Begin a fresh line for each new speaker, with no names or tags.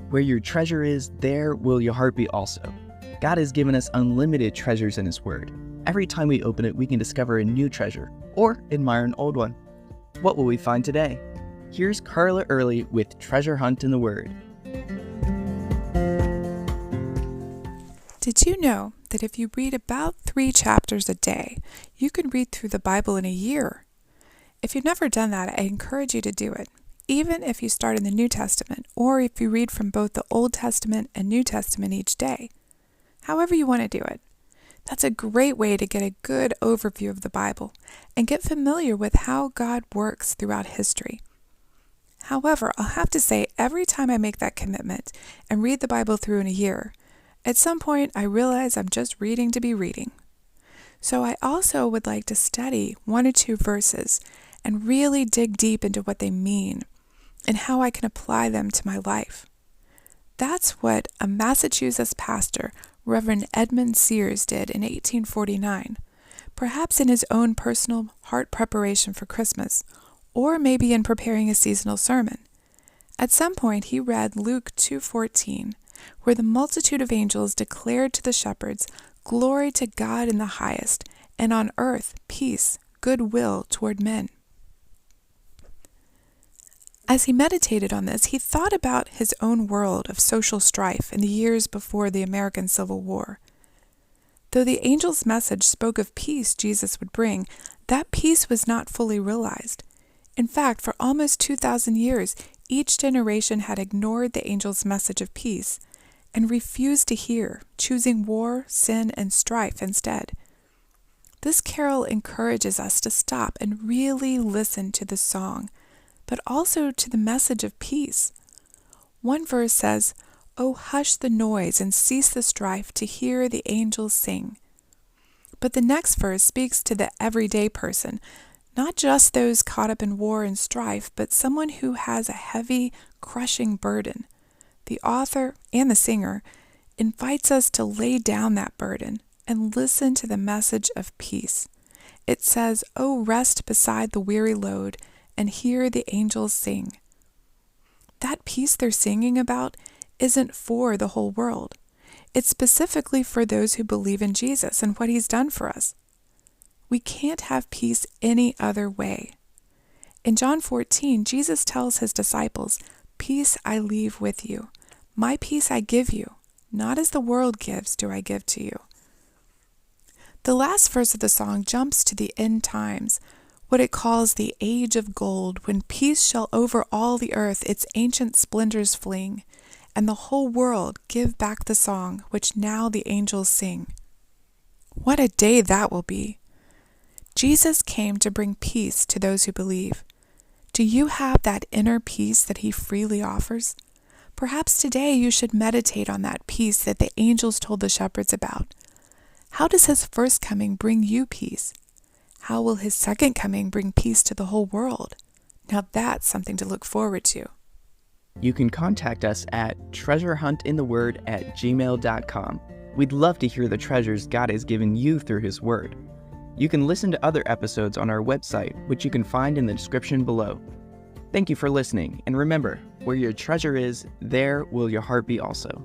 Where your treasure is, there will your heart be also. God has given us unlimited treasures in His Word. Every time we open it, we can discover a new treasure or admire an old one. What will we find today? Here's Carla Early with Treasure Hunt in the Word.
Did you know that if you read about 3 chapters a day, you can read through the Bible in a year? If you've never done that, I encourage you to do it. Even if you start in the New Testament, or if you read from both the Old Testament and New Testament each day. However you want to do it. That's a great way to get a good overview of the Bible and get familiar with how God works throughout history. However, I'll have to say, every time I make that commitment and read the Bible through in a year, at some point I realize I'm just reading to be reading. So I also would like to study 1 or 2 verses and really dig deep into what they mean and how I can apply them to my life. That's what a Massachusetts pastor, Reverend Edmund Sears, did in 1849, perhaps in his own personal heart preparation for Christmas, or maybe in preparing a seasonal sermon. At some point he read Luke 2:14, where the multitude of angels declared to the shepherds, "Glory to God in the highest, and on earth peace, goodwill toward men." As he meditated on this, he thought about his own world of social strife in the years before the American Civil War. Though the angel's message spoke of peace Jesus would bring, that peace was not fully realized. In fact, for almost 2,000 years, each generation had ignored the angel's message of peace and refused to hear, choosing war, sin, and strife instead. This carol encourages us to stop and really listen to the song, but also to the message of peace. One verse says, "Oh, hush the noise and cease the strife to hear the angels sing." But the next verse speaks to the everyday person, not just those caught up in war and strife, but someone who has a heavy, crushing burden. The author and the singer invites us to lay down that burden and listen to the message of peace. It says, "Oh, rest beside the weary load and hear the angels sing." That peace they're singing about isn't for the whole world. It's specifically for those who believe in Jesus and what He's done for us. We can't have peace any other way. In John 14, Jesus tells His disciples, "Peace I leave with you. My peace I give you. Not as the world gives do I give to you." The last verse of the song jumps to the end times, what it calls the age of gold, when peace shall over all the earth its ancient splendors fling, and the whole world give back the song which now the angels sing. What a day that will be! Jesus came to bring peace to those who believe. Do you have that inner peace that He freely offers? Perhaps today you should meditate on that peace that the angels told the shepherds about. How does His first coming bring you peace? How will His second coming bring peace to the whole world? Now that's something to look forward to.
You can contact us at treasurehuntintheword@gmail.com. We'd love to hear the treasures God has given you through His Word. You can listen to other episodes on our website, which you can find in the description below. Thank you for listening, and remember, where your treasure is, there will your heart be also.